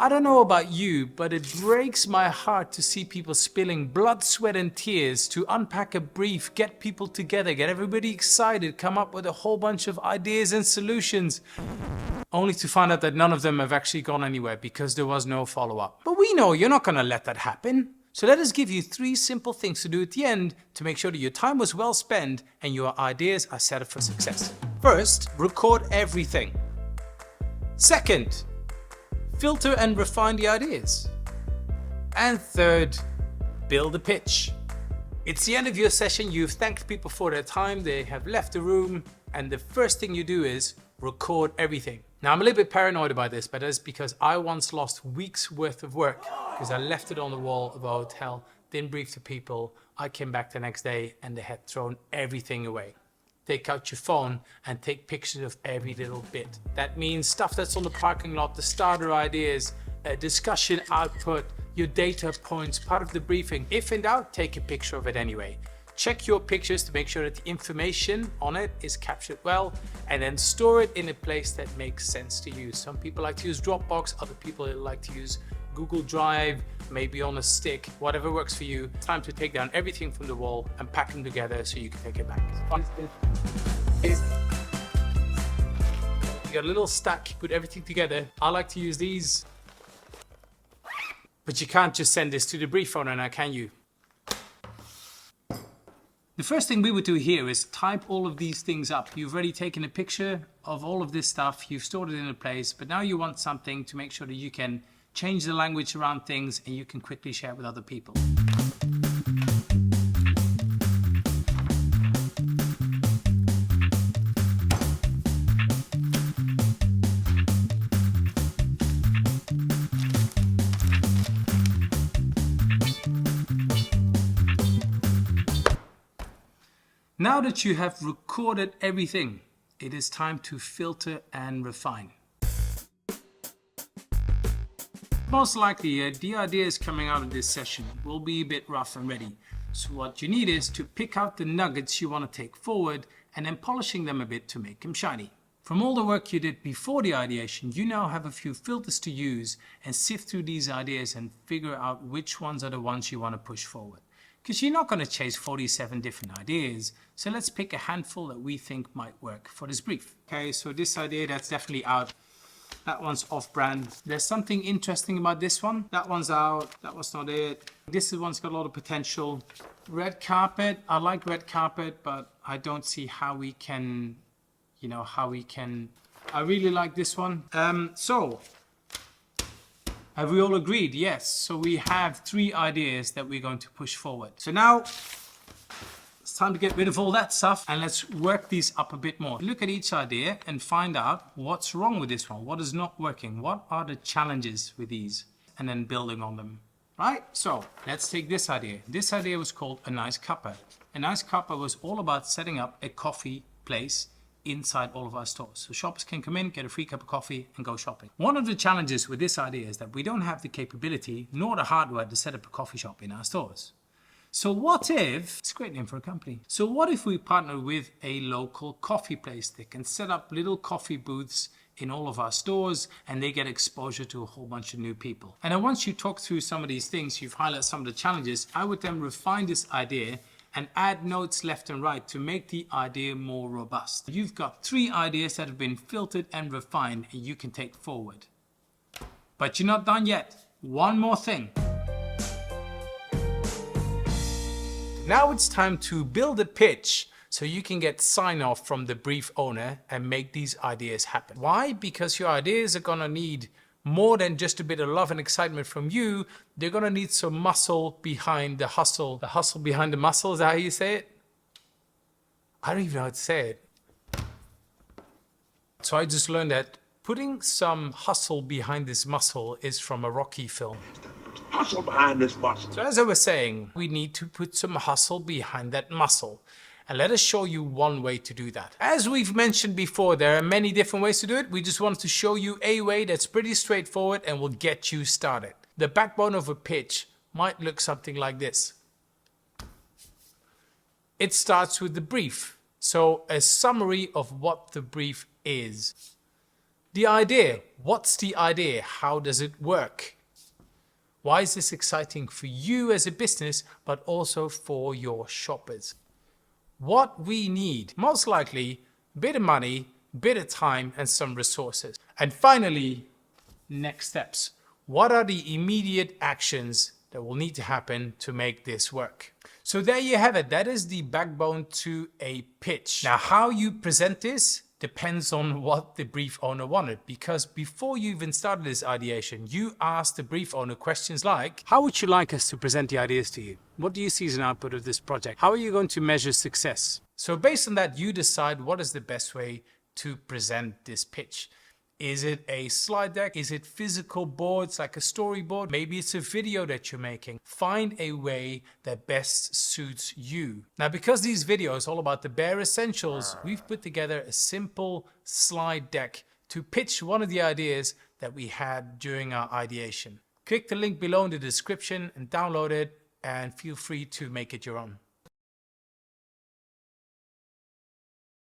I don't know about you, but it breaks my heart to see people spilling blood, sweat and tears to unpack a brief, get people together, get everybody excited, come up with a whole bunch of ideas and solutions, only to find out that none of them have actually gone anywhere because there was no follow-up. But we know you're not going to let that happen. So let us give you 3 simple things to do at the end to make sure that your time was well spent and your ideas are set up for success. First, record everything. Second, filter and refine the ideas. And third, build a pitch. It's the end of your session, you've thanked people for their time, they have left the room, and the first thing you do is record everything. Now I'm a little bit paranoid about this, but that's because I once lost weeks worth of work because I left it on the wall of a hotel, didn't brief the people. I came back the next day and they had thrown everything away. Take out your phone and take pictures of every little bit. That means stuff that's on the parking lot, the starter ideas, discussion output, your data points, part of the briefing. If in doubt, take a picture of it anyway. Check your pictures to make sure that the information on it is captured well, and then store it in a place that makes sense to use. Some people like to use Dropbox, other people like to use Google Drive, maybe on a stick, whatever works for you. It's time to take down everything from the wall and pack them together so you can take it back. You got a little stack, you put everything together. I like to use these, but you can't just send this to the brief owner now, can you? The first thing we would do here is type all of these things up. You've already taken a picture of all of this stuff, you've stored it in a place, but now you want something to make sure that you can change the language around things and you can quickly share it with other people. Now that you have recorded everything, it is time to filter and refine. Most likely, the ideas coming out of this session will be a bit rough and ready. So what you need is to pick out the nuggets you want to take forward and then polishing them a bit to make them shiny. From all the work you did before the ideation, you now have a few filters to use and sift through these ideas and figure out which ones are the ones you want to push forward. Because you're not going to chase 47 different ideas, so let's pick a handful that we think might work for this brief. Okay, so this idea, that's definitely out. That one's off-brand. There's something interesting about this one. That one's out. That one's not it. This one's got a lot of potential. Red carpet. I like red carpet, but I don't see how we can, I really like this one. So, have we all agreed? Yes. So we have 3 ideas that we're going to push forward. So now, it's time to get rid of all that stuff and let's work these up a bit more. Look at each idea and find out what's wrong with this one. What is not working? What are the challenges with these? And then building on them, right? So let's take this idea. This idea was called A Nice Cuppa. A Nice Cuppa was all about setting up a coffee place inside all of our stores. So shoppers can come in, get a free cup of coffee and go shopping. One of the challenges with this idea is that we don't have the capability nor the hardware to set up a coffee shop in our stores. So what if, it's a great name for a company. So what if we partner with a local coffee place that can set up little coffee booths in all of our stores and they get exposure to a whole bunch of new people. And then once you talk through some of these things, you've highlighted some of the challenges, I would then refine this idea and add notes left and right to make the idea more robust. You've got 3 ideas that have been filtered and refined and you can take forward. But you're not done yet. One more thing. Now it's time to build a pitch so you can get sign off from the brief owner and make these ideas happen. Why? Because your ideas are gonna need more than just a bit of love and excitement from you. They're gonna need some muscle behind the hustle. The hustle behind the muscle, is that how you say it? I don't even know how to say it. So I just learned that putting some hustle behind this muscle is from a Rocky film. Hustle behind this muscle. So as I was saying, we need to put some hustle behind that muscle. And let us show you one way to do that. As we've mentioned before, there are many different ways to do it. We just wanted to show you a way that's pretty straightforward and will get you started. The backbone of a pitch might look something like this. It starts with the brief. So a summary of what the brief is. The idea. What's the idea? How does it work? Why is this exciting for you as a business, but also for your shoppers? What we need, most likely, a bit of money, a bit of time, and some resources. And finally, next steps. What are the immediate actions that will need to happen to make this work? So there you have it. That is the backbone to a pitch. Now, how you present this depends on what the brief owner wanted, because before you even started this ideation, you asked the brief owner questions like, how would you like us to present the ideas to you? What do you see as an output of this project? How are you going to measure success? So based on that, you decide what is the best way to present this pitch. Is it a slide deck? Is it physical boards like a storyboard? Maybe it's a video that you're making. Find a way that best suits you. Now, because these videos are all about the bare essentials, we've put together a simple slide deck to pitch one of the ideas that we had during our ideation. Click the link below in the description and download it, and feel free to make it your own.